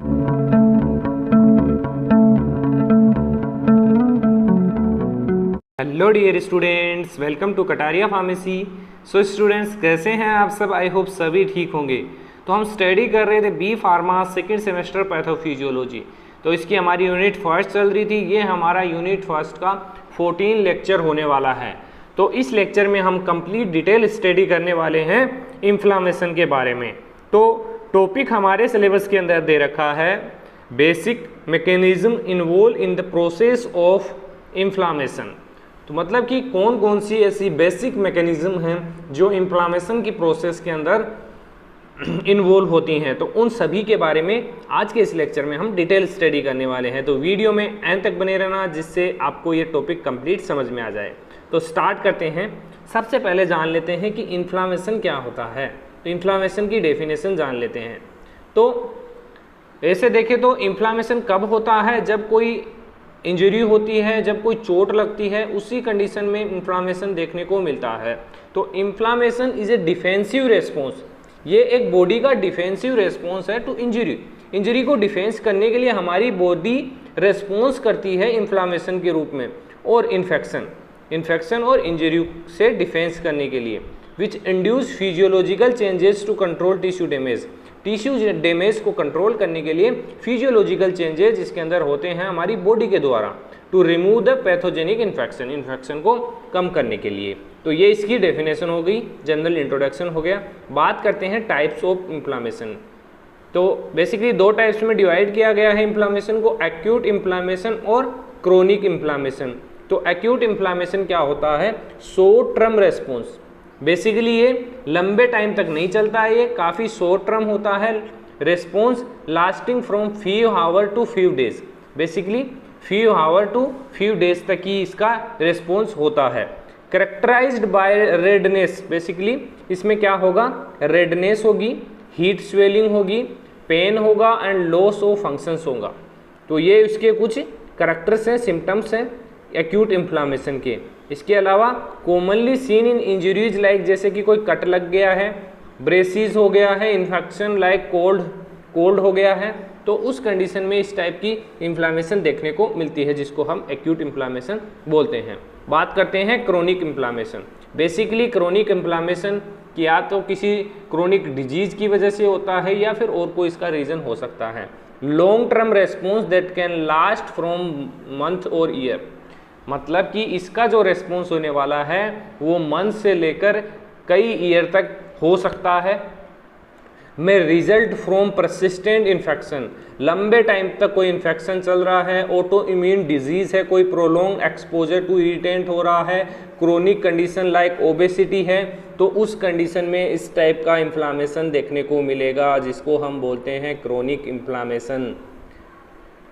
Hello dear students, welcome to Kataria pharmacy. So students, कैसे हैं आप सब? आई होप सभी ठीक होंगे। तो हम स्टडी कर रहे थे B pharma second semester pathophysiology. तो इसकी हमारी यूनिट फर्स्ट चल रही थी। ये हमारा यूनिट फर्स्ट का 14 लेक्चर होने वाला है। तो इस लेक्चर में हम कंप्लीट डिटेल स्टडी करने वाले हैं इन्फ्लामेशन के बारे में। तो टॉपिक हमारे सिलेबस के अंदर दे रखा है basic mechanism involve in the process of inflammation. तो मतलब कि कौन कौन सी ऐसी बेसिक मैकेनिज्म हैं जो इन्फ्लामेशन की प्रोसेस के अंदर इन्वॉल्व होती हैं, तो उन सभी के बारे में आज के इस लेक्चर में हम डिटेल स्टडी करने वाले हैं। तो वीडियो में एंड तक बने रहना, जिससे आपको ये टॉपिक कंप्लीट समझ में आ जाए। तो स्टार्ट करते हैं। सबसे पहले जान लेते हैं कि इन्फ्लामेशन क्या होता है। तो इन्फ्लामेशन की डेफिनेशन जान लेते हैं। तो ऐसे देखें तो इन्फ्लामेशन कब होता है? जब कोई इंजरी होती है, जब कोई चोट लगती है, उसी कंडीशन में इन्फ्लामेशन देखने को मिलता है। तो inflammation is A defensive response. ये एक बॉडी का डिफेंसिव रेस्पॉन्स है टू इंजरी। इंजरी को डिफेंस करने के लिए हमारी बॉडी रेस्पॉन्स करती है इन्फ्लामेशन के रूप में, और इन्फेक्शन और इंजरी से डिफेंस करने के लिए, which induce physiological changes to control tissue damage. Tissue damage को कंट्रोल करने के लिए फिजियोलॉजिकल चेंजेस जिसके अंदर होते हैं हमारी बॉडी के द्वारा, to remove the pathogenic infection को कम करने के लिए। तो ये इसकी डेफिनेशन हो गई, जनरल इंट्रोडक्शन हो गया। बात करते हैं टाइप्स ऑफ इन्फ्लामेशन। तो बेसिकली दो टाइप्स में डिवाइड किया गया है इन्फ्लामेशन को, एक्यूट इन्फ्लामेशन और क्रोनिक इन्फ्लामेशन। तो एक्यूट इन्फ्लामेशन क्या होता है? Short term response. बेसिकली ये लंबे टाइम तक नहीं चलता है, ये काफ़ी शॉर्ट टर्म होता है। Response lasting from few hour to few days. Basically few hour to few days तक ही इसका रेस्पॉन्स होता है। Characterised bye redness. बेसिकली इसमें क्या होगा? रेडनेस होगी, हीट स्वेलिंग होगी, पेन होगा एंड लॉस ऑफ फंक्शंस होगा। तो ये इसके कुछ करेक्टर्स हैं, सिम्टम्स हैं एक्यूट इन्फ्लामेशन के। इसके अलावा commonly seen in injuries like, जैसे कि कोई कट लग गया है, ब्रेसिस हो गया है, इन्फेक्शन लाइक कोल्ड हो गया है, तो उस कंडीशन में इस टाइप की इन्फ्लामेशन देखने को मिलती है, जिसको हम एक्यूट इन्फ्लामेशन बोलते हैं। बात करते हैं chronic inflammation. Basically chronic inflammation या तो किसी क्रोनिक डिजीज की वजह से होता है, या फिर और कोई इसका रीज़न हो सकता है। Long term response that can last from month और ईयर। मतलब कि इसका जो रेस्पॉन्स होने वाला है वो मंथ से लेकर कई ईयर तक हो सकता है। में रिजल्ट फ्रॉम परसिस्टेंट इन्फेक्शन। लंबे टाइम तक कोई इन्फेक्शन चल रहा है, ऑटो इम्यून डिजीज है, कोई प्रोलॉन्ग एक्सपोजर टू इरिटेंट हो रहा है, क्रोनिक कंडीशन लाइक ओबेसिटी है, तो उस कंडीशन में इस टाइप का इन्फ्लामेशन देखने को मिलेगा, जिसको हम बोलते हैं chronic inflammation.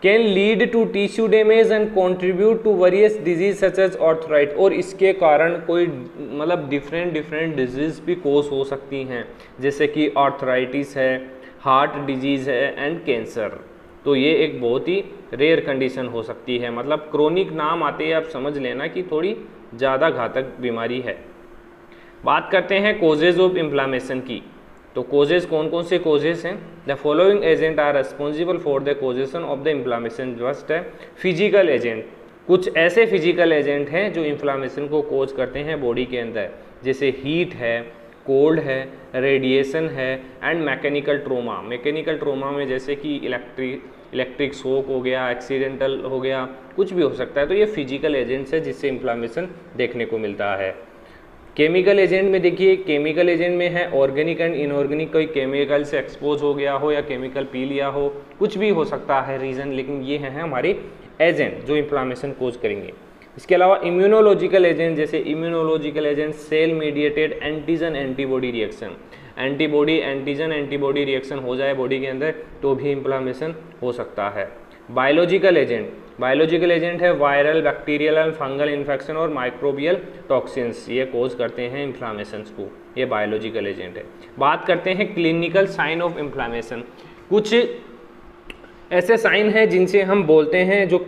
Can lead to tissue damage and contribute to various disease such as arthritis. और इसके कारण कोई मतलब डिफरेंट डिजीज भी कोज हो सकती हैं, जैसे कि आर्थराइटिस है, हार्ट डिजीज़ है एंड कैंसर। तो ये एक बहुत ही रेयर कंडीशन हो सकती है। मतलब क्रोनिक नाम आते ही आप समझ लेना कि थोड़ी ज़्यादा घातक बीमारी है। बात करते हैं कोजेज ऑफ इन्फ्लामेशन की। तो कोजेज कौन कौन से कोजेज हैं? The following agent are responsible for the causation of the inflammation. First है फिजिकल एजेंट। कुछ ऐसे फिजिकल एजेंट हैं जो इन्फ्लामेशन को कोज करते हैं बॉडी के अंदर, जैसे हीट है, कोल्ड है, रेडिएशन है and mechanical trauma. Mechanical trauma में जैसे कि इलेक्ट्रिक शॉक हो गया, एक्सीडेंटल हो गया, कुछ भी हो सकता है। तो ये फिजिकल एजेंट्स है जिससे इन्फ्लामेशन देखने को मिलता है। केमिकल एजेंट में देखिए, केमिकल एजेंट में है ऑर्गेनिक एंड इनऑर्गेनिक। कोई केमिकल से एक्सपोज हो गया हो या केमिकल पी लिया हो, कुछ भी हो सकता है रीज़न, लेकिन ये हैं हमारे एजेंट जो इन्फ्लामेशन कोज करेंगे। इसके अलावा इम्यूनोलॉजिकल एजेंट, जैसे immunological agent cell mediated antigen antibody reaction. Antibody antigen antibody reaction हो जाए बॉडी के अंदर तो भी इन्फ्लामेशन हो सकता है। बायोलॉजिकल एजेंट है viral, bacterial and fungal infection और माइक्रोबियल टॉक्सिन्स, ये कोज करते हैं इन्फ्लामेशंस को, ये बायोलॉजिकल एजेंट है। बात करते हैं क्लिनिकल साइन ऑफ इन्फ्लामेशन। कुछ ऐसे साइन हैं जिनसे हम बोलते हैं, जो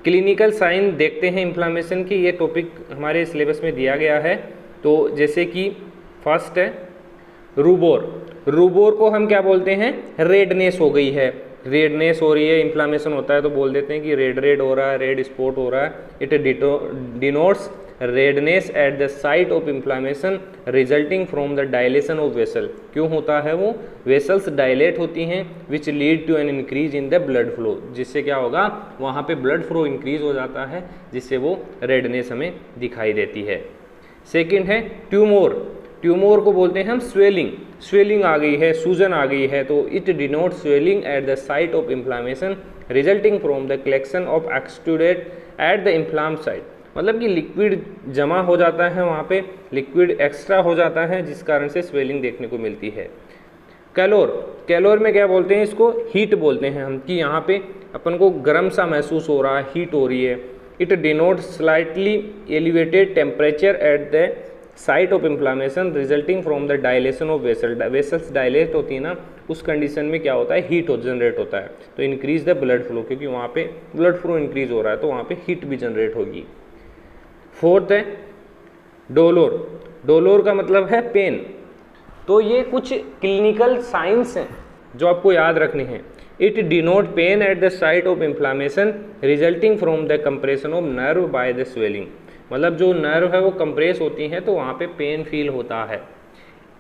क्लिनिकल साइन देखते हैं इन्फ्लामेशन की। ये टॉपिक हमारे सिलेबस में दिया गया है। तो जैसे कि फर्स्ट है रूबोर। रूबोर को हम क्या बोलते हैं, रेडनेस हो गई है, रेडनेस हो रही है, इन्फ्लामेशन होता है तो बोल देते हैं कि रेड हो रहा है, रेड स्पॉट हो रहा है। It denotes redness at the site of inflammation resulting from the dilation of vessel. क्यों होता है वो, वेसल्स डायलेट होती हैं which lead to an increase in the blood flow, जिससे क्या होगा वहाँ पे ब्लड फ्लो इंक्रीज हो जाता है, जिससे वो रेडनेस हमें दिखाई देती है। सेकेंड है ट्यूमोर, ट्यूमोर को बोलते हैं हम स्वेलिंग, स्वेलिंग आ गई है, सूजन आ गई है, तो it denote swelling at the site of inflammation resulting from the collection of exudate at the inflame site, मतलब कि लिक्विड जमा हो जाता है वहाँ पे, लिक्विड एक्स्ट्रा हो जाता है जिस कारण से स्वेलिंग देखने को मिलती है। कैलोर, कैलोर में क्या बोलते हैं इसको, हीट बोलते हैं हम, कि यहाँ पे अपन को गर्म सा महसूस हो रहा है, हीट हो रही है। It denote slightly elevated temperature at the site of inflammation resulting from the dilation of vessel, vessels dilate होती है ना, उस कंडीशन में क्या होता है, हीट जनरेट होता है, तो इंक्रीज द ब्लड फ्लो, क्योंकि वहाँ पे ब्लड फ्लो इंक्रीज हो रहा है तो वहाँ पे हीट भी जनरेट होगी। फोर्थ है डोलोर, डोलोर का मतलब है पेन, तो ये कुछ क्लिनिकल साइंस हैं जो आपको याद रखने हैं। It denote pen eight the site of inflammation resulting from the compression of nerve by the swelling, मतलब जो नर्व है वो कंप्रेस होती हैं तो वहाँ पे पेन फील होता है।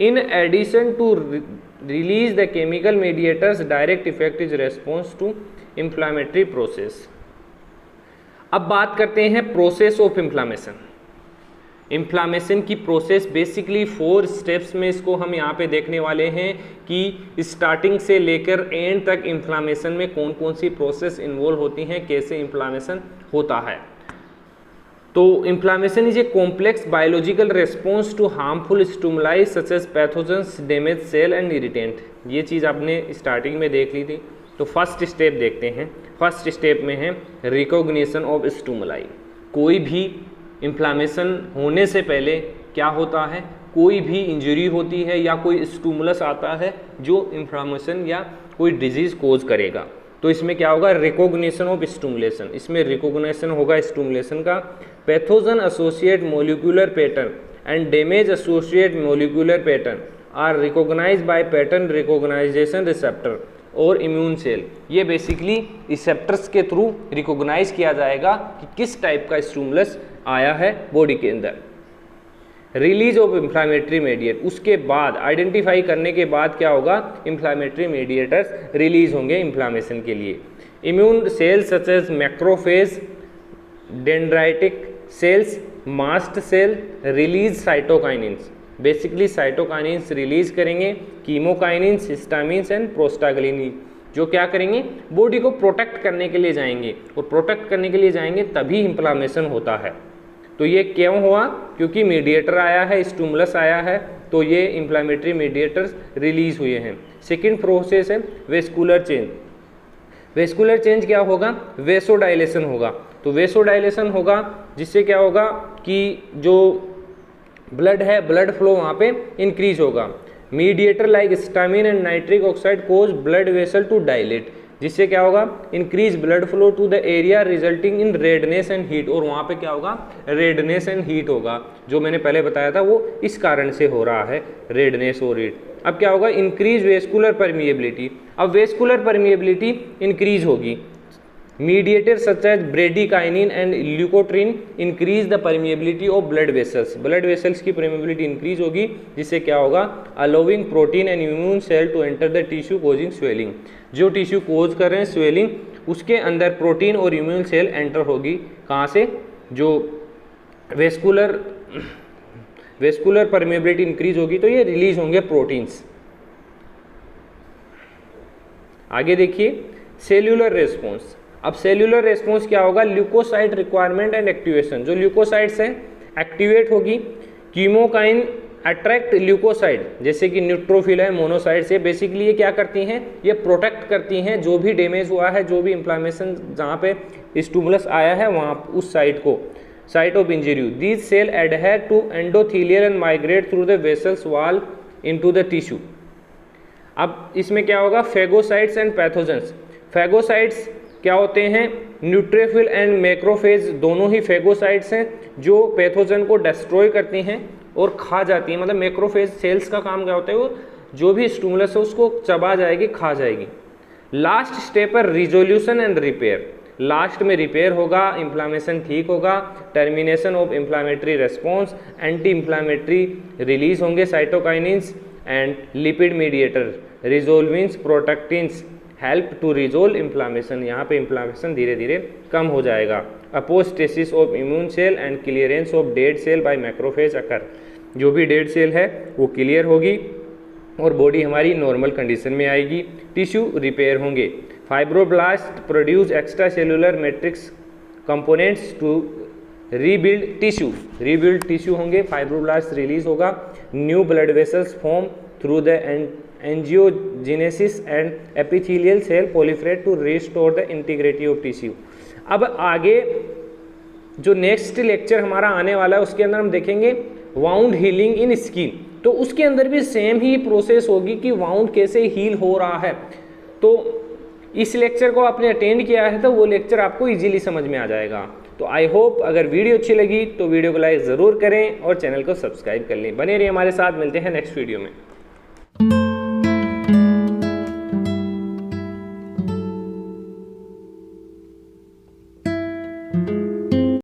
In addition to release the chemical mediators direct effect is response to inflammatory process. अब बात करते हैं प्रोसेस ऑफ इन्फ्लामेशन। इन्फ्लामेशन की प्रोसेस बेसिकली 4 स्टेप्स में इसको हम यहाँ पे देखने वाले हैं कि स्टार्टिंग से लेकर एंड तक इन्फ्लामेशन में कौन कौन सी प्रोसेस इन्वॉल्व होती हैं, कैसे इन्फ्लामेशन होता है। तो inflammation is a complex biological response to harmful stimuli such as pathogens, damage cell and irritant. ये चीज़ आपने स्टार्टिंग में देख ली थी। तो फर्स्ट स्टेप देखते हैं। फर्स्ट स्टेप में है रिकॉग्निशन ऑफ स्टिमुलाई। कोई भी इन्फ्लामेशन होने से पहले क्या होता है, कोई भी इंजरी होती है या कोई स्टिमुलस आता है जो इन्फ्लामेशन या कोई डिजीज़ कोज करेगा, तो इसमें क्या होगा, रिकॉग्निशन ऑफ स्टिमुलेशन। इसमें रिकॉग्निशन होगा स्टिमुलेशन का। Pathogen associate molecular pattern and damage associate molecular pattern are recognized by pattern recognization receptor और इम्यून सेल। ये बेसिकली रिसेप्टर्स के थ्रू रिकॉग्नाइज किया जाएगा कि किस टाइप का स्टिमुलस आया है बॉडी के अंदर। रिलीज ऑफ इन्फ्लामेटरी मेडिएट, उसके बाद आइडेंटिफाई करने के बाद क्या होगा, इन्फ्लामेटरी मेडिएटर्स रिलीज होंगे इन्फ्लामेशन के लिए। Immune cells such as macrophage, dendritic cells, mast cell release cytokinins. Basically cytokinins release करेंगे, कीमोकाइनिन्स, हिस्टामिन्स एंड प्रोस्टाग्लैंडिन, जो क्या करेंगे, बॉडी को प्रोटेक्ट करने के लिए जाएंगे, और प्रोटेक्ट करने के लिए जाएंगे तभी इन्फ्लामेशन होता है। तो ये क्यों हुआ, क्योंकि मीडिएटर आया है, स्टिमुलस आया है, तो ये इन्फ्लामेटरी मीडिएटर्स रिलीज हुए हैं। सेकेंड प्रोसेस है वेस्कुलर चेंज। वेस्कुलर चेंज क्या होगा, वेसोडाइलेशन होगा। तो वेसोडाइलेशन होगा जिससे क्या होगा कि जो ब्लड है, ब्लड फ्लो वहाँ पे इंक्रीज होगा। Mediator like histamine and nitric oxide cause blood vessel to dilate, जिससे क्या होगा, increase blood flow to the area resulting in redness and heat. और वहाँ पे क्या होगा, रेडनेस एंड हीट होगा, जो मैंने पहले बताया था वो इस कारण से हो रहा है, रेडनेस और हीट। अब क्या होगा, इंक्रीज वेस्कुलर परमिएबिलिटी। अब वेस्कुलर परमिएबिलिटी इंक्रीज होगी। Mediator such as bradykinin and leukotriene increase the permeability of blood vessels. Blood vessels की परमिएबिलिटी इंक्रीज होगी, जिससे क्या होगा, allowing protein and immune cell to enter the tissue causing swelling. जो tissue cause कर रहे हैं स्वेलिंग, उसके अंदर प्रोटीन और इम्यून सेल एंटर होगी। कहाँ से, जो वेस्कुलर परमिएबिलिटी इंक्रीज होगी तो ये रिलीज होंगे प्रोटीन्स। आगे देखिए सेल्यूलर रेस्पॉन्स। अब सेल्यूलर रेस्पॉन्स क्या होगा, ल्यूकोसाइट रिक्वायरमेंट एंड एक्टिवेशन। जो ल्यूकोसाइट्स हैं एक्टिवेट होगी। कीमोकाइन अट्रैक्ट ल्यूकोसाइड, जैसे कि न्यूट्रोफिल है, मोनोसाइट्स है, बेसिकली ये क्या करती हैं, ये प्रोटेक्ट करती हैं जो भी डैमेज हुआ है, जो भी इन्फ्लामेशन जहाँ पे स्टिमुलस आया है वहाँ उस साइट को, site of injury. These cell adhere to endothelial and migrate through the vessels wall into the tissue. अब इसमें क्या होगा, फेगोसाइट्स एंड पैथोजेंस। फेगोसाइट्स क्या होते हैं, न्यूट्रोफिल एंड मैक्रोफेज दोनों ही फेगोसाइट्स हैं जो पैथोजन को डिस्ट्रॉय करती हैं और खा जाती हैं। मतलब मैक्रोफेज सेल्स का काम क्या होता है, वो जो भी स्टिमुलस है उसको चबा जाएगी, खा जाएगी। लास्ट स्टेप है रिजोल्यूशन एंड रिपेयर। लास्ट में रिपेयर होगा, इन्फ्लामेशन ठीक होगा, termination of inflammatory response, anti inflammatory release होंगे cytokinins and lipid mediator, resolvins, protectins help to resolve inflammation. यहाँ पे इन्फ्लामेशन धीरे धीरे कम हो जाएगा। Apoptosis of immune cell and clearance of dead cell by macrophage occur. जो भी डेड सेल है वो क्लियर होगी और बॉडी हमारी नॉर्मल कंडीशन में आएगी। टिश्यू रिपेयर होंगे। Fibroblast produce extra cellular matrix components to rebuild tissue. Rebuild tissue होंगे, फाइब्रोब्लास्ट रिलीज होगा, new blood vessels form through the angiogenesis and epithelial cell proliferate to restore the integrity of tissue. अब आगे जो next lecture हमारा आने वाला है उसके अंदर हम देखेंगे वाउंड हीलिंग इन स्किन। तो उसके अंदर भी सेम ही प्रोसेस होगी कि वाउंड कैसे हील हो रहा है। तो इस लेक्चर को आपने अटेंड किया है तो वो लेक्चर आपको इजीली समझ में आ जाएगा। तो आई होप अगर वीडियो अच्छी लगी तो वीडियो को लाइक ज़रूर करें और चैनल को सब्सक्राइब कर लें। बने रहिए हमारे साथ, मिलते हैं नेक्स्ट वीडियो में।